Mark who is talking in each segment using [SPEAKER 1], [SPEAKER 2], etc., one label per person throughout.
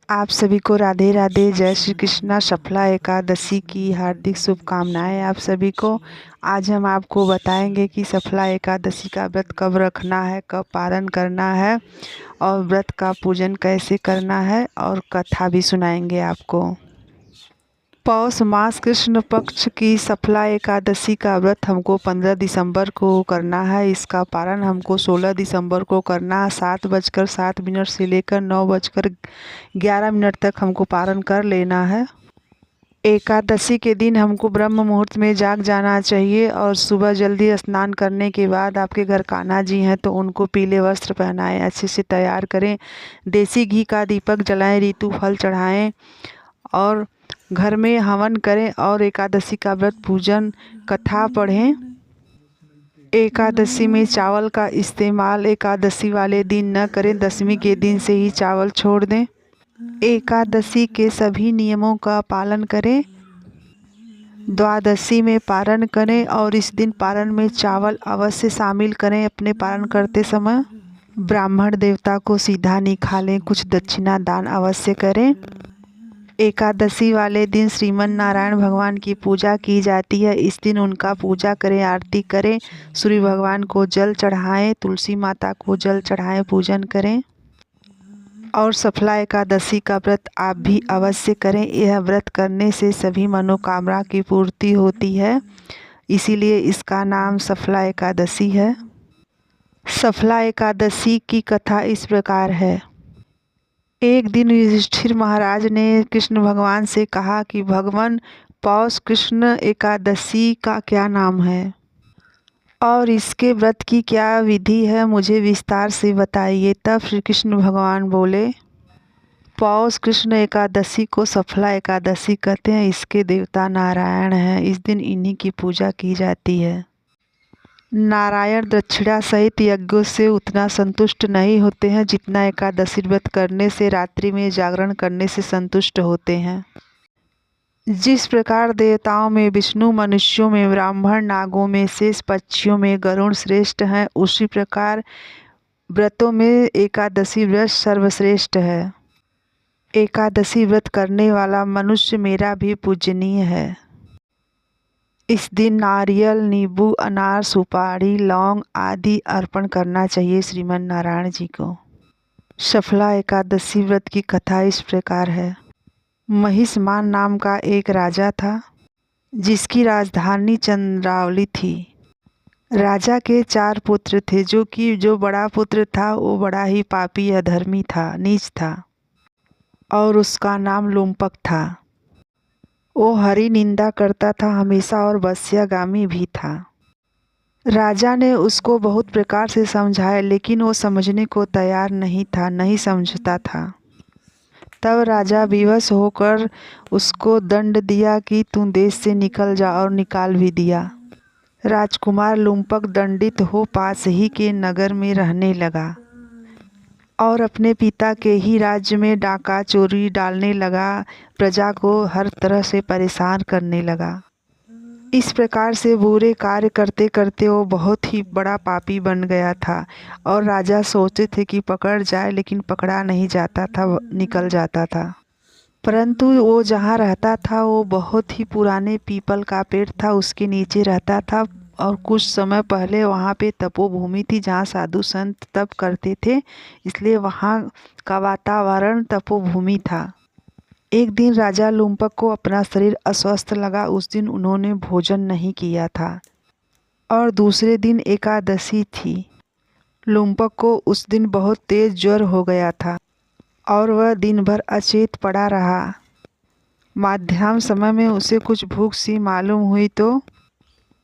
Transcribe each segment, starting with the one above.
[SPEAKER 1] आप सभी को राधे राधे, जय श्री कृष्णा। सफला एकादशी की हार्दिक शुभकामनाएं आप सभी को। आज हम आपको बताएंगे कि सफला एकादशी का व्रत कब रखना है, कब पारण करना है और व्रत का पूजन कैसे करना है, और कथा भी सुनाएंगे आपको। पौष मास कृष्ण पक्ष की सफला एकादशी का व्रत हमको 15 दिसंबर को करना है। इसका पारण हमको 16 दिसंबर को करना है। 7:07 से लेकर 9:11 तक हमको पारण कर लेना है। एकादशी के दिन हमको ब्रह्म मुहूर्त में जाग जाना चाहिए और सुबह जल्दी स्नान करने के बाद आपके घर कान्हा जी हैं तो उनको पीले वस्त्र पहनाएं, अच्छे से तैयार करें, देसी घी का दीपक जलाएं, ऋतु फल चढ़ाएं और घर में हवन करें और एकादशी का व्रत पूजन कथा पढ़ें। एकादशी में चावल का इस्तेमाल एकादशी वाले दिन न करें, दशमी के दिन से ही चावल छोड़ दें। एकादशी के सभी नियमों का पालन करें। द्वादशी में पारण करें और इस दिन पारण में चावल अवश्य शामिल करें। अपने पारण करते समय ब्राह्मण देवता को सीधा नहीं खा लें, कुछ दक्षिणा दान अवश्य करें। एकादशी वाले दिन श्रीमन नारायण भगवान की पूजा की जाती है। इस दिन उनका पूजा करें, आरती करें, सूर्य भगवान को जल चढ़ाएं, तुलसी माता को जल चढ़ाएं, पूजन करें। और सफला एकादशी का व्रत आप भी अवश्य करें। यह व्रत करने से सभी मनोकामना की पूर्ति होती है, इसीलिए इसका नाम सफला एकादशी है। सफला एकादशी की कथा इस प्रकार है। एक दिन युधिष्ठिर महाराज ने कृष्ण भगवान से कहा कि भगवान, पौष कृष्ण एकादशी का क्या नाम है और इसके व्रत की क्या विधि है, मुझे विस्तार से बताइए। तब श्री कृष्ण भगवान बोले, पौष कृष्ण एकादशी को सफला एकादशी कहते हैं। इसके देवता नारायण हैं। इस दिन इन्हीं की पूजा की जाती है। नारायण दक्षिणा सहित यज्ञों से उतना संतुष्ट नहीं होते हैं जितना एकादशी व्रत करने से, रात्रि में जागरण करने से संतुष्ट होते हैं। जिस प्रकार देवताओं में विष्णु, मनुष्यों में ब्राह्मण, नागों में शेष, पक्षियों में गरुड़ श्रेष्ठ हैं, उसी प्रकार व्रतों में एकादशी व्रत सर्वश्रेष्ठ है। एकादशी व्रत करने वाला मनुष्य मेरा भी पूजनीय है। इस दिन नारियल, नींबू, अनार, सुपारी, लौंग आदि अर्पण करना चाहिए श्रीमन नारायण जी को। सफला एकादशी व्रत की कथा इस प्रकार है। महिषमान नाम का एक राजा था जिसकी राजधानी चंद्रावली थी। राजा के 4 पुत्र थे, जो बड़ा पुत्र था वो बड़ा ही पापी, अधर्मी था, नीच था और उसका नाम लुम्पक था। वो हरि निंदा करता था हमेशा और वश्यागामी भी था। राजा ने उसको बहुत प्रकार से समझाया लेकिन वो समझने को तैयार नहीं था, नहीं समझता था। तब राजा विवश होकर उसको दंड दिया कि तू देश से निकल जा, और निकाल भी दिया। राजकुमार लुम्पक दंडित हो पास ही के नगर में रहने लगा और अपने पिता के ही राज्य में डाका चोरी डालने लगा, प्रजा को हर तरह से परेशान करने लगा। इस प्रकार से बुरे कार्य करते करते वो बहुत ही बड़ा पापी बन गया था और राजा सोचते थे कि पकड़ जाए, लेकिन पकड़ा नहीं जाता था, निकल जाता था। परंतु वो जहाँ रहता था वो बहुत ही पुराने पीपल का पेड़ था, उसके नीचे रहता था और कुछ समय पहले वहाँ पे तपोभूमि थी जहाँ साधु संत तप करते थे, इसलिए वहाँ का वातावरण तपोभूमि था। एक दिन राजा लुम्पक को अपना शरीर अस्वस्थ लगा। उस दिन उन्होंने भोजन नहीं किया था और दूसरे दिन एकादशी थी। लुम्पक को उस दिन बहुत तेज ज्वर हो गया था और वह दिन भर अचेत पड़ा रहा। मध्याह्न समय में उसे कुछ भूख सी मालूम हुई तो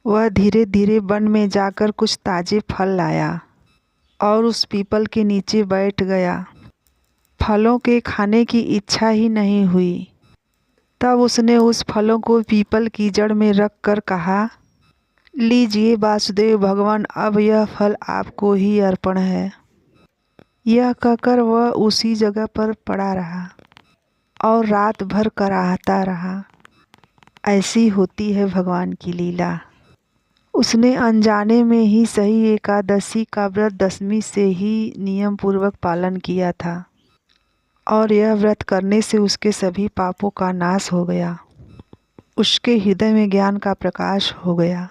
[SPEAKER 1] वह धीरे धीरे वन में जाकर कुछ ताजे फल लाया और उस पीपल के नीचे बैठ गया। फलों के खाने की इच्छा ही नहीं हुई। तब उसने उस फलों को पीपल की जड़ में रख कर कहा, लीजिए वासुदेव भगवान, अब यह फल आपको ही अर्पण है। यह कहकर वह उसी जगह पर पड़ा रहा और रात भर कराहता रहा। ऐसी होती है भगवान की लीला। उसने अनजाने में ही सही एकादशी का व्रत दशमी से ही नियम पूर्वक पालन किया था और यह व्रत करने से उसके सभी पापों का नाश हो गया। उसके हृदय में ज्ञान का प्रकाश हो गया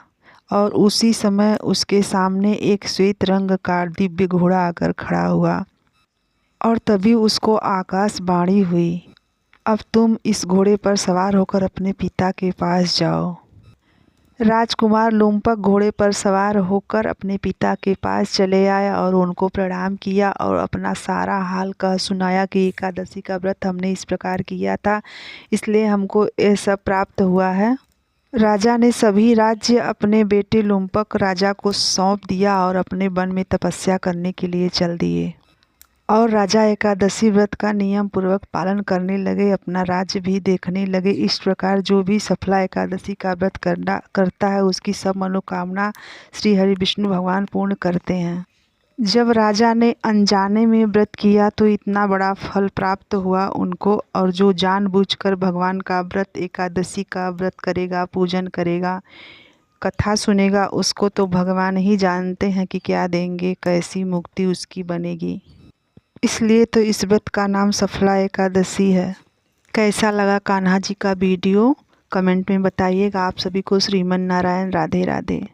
[SPEAKER 1] और उसी समय उसके सामने एक श्वेत रंग का दिव्य घोड़ा आकर खड़ा हुआ और तभी उसको आकाशवाणी हुई, अब तुम इस घोड़े पर सवार होकर अपने पिता के पास जाओ। राजकुमार लोमपक घोड़े पर सवार होकर अपने पिता के पास चले आया और उनको प्रणाम किया और अपना सारा हाल कह सुनाया कि एकादशी का व्रत हमने इस प्रकार किया था, इसलिए हमको ये सब प्राप्त हुआ है। राजा ने सभी राज्य अपने बेटे लोमपक राजा को सौंप दिया और अपने वन में तपस्या करने के लिए चल दिए और राजा एकादशी व्रत का नियम पूर्वक पालन करने लगे, अपना राज्य भी देखने लगे। इस प्रकार जो भी सफला एकादशी का व्रत करता है उसकी सब मनोकामना श्री हरि विष्णु भगवान पूर्ण करते हैं। जब राजा ने अनजाने में व्रत किया तो इतना बड़ा फल प्राप्त हुआ उनको, और जो जानबूझकर भगवान का व्रत एकादशी का व्रत करेगा, पूजन करेगा, कथा सुनेगा, उसको तो भगवान ही जानते हैं कि क्या देंगे, कैसी मुक्ति उसकी बनेगी। इसलिए तो इस व्रत का नाम सफला एकादशी है। कैसा लगा कान्हा जी का वीडियो कमेंट में बताइएगा। आप सभी को श्रीमन नारायण, राधे राधे।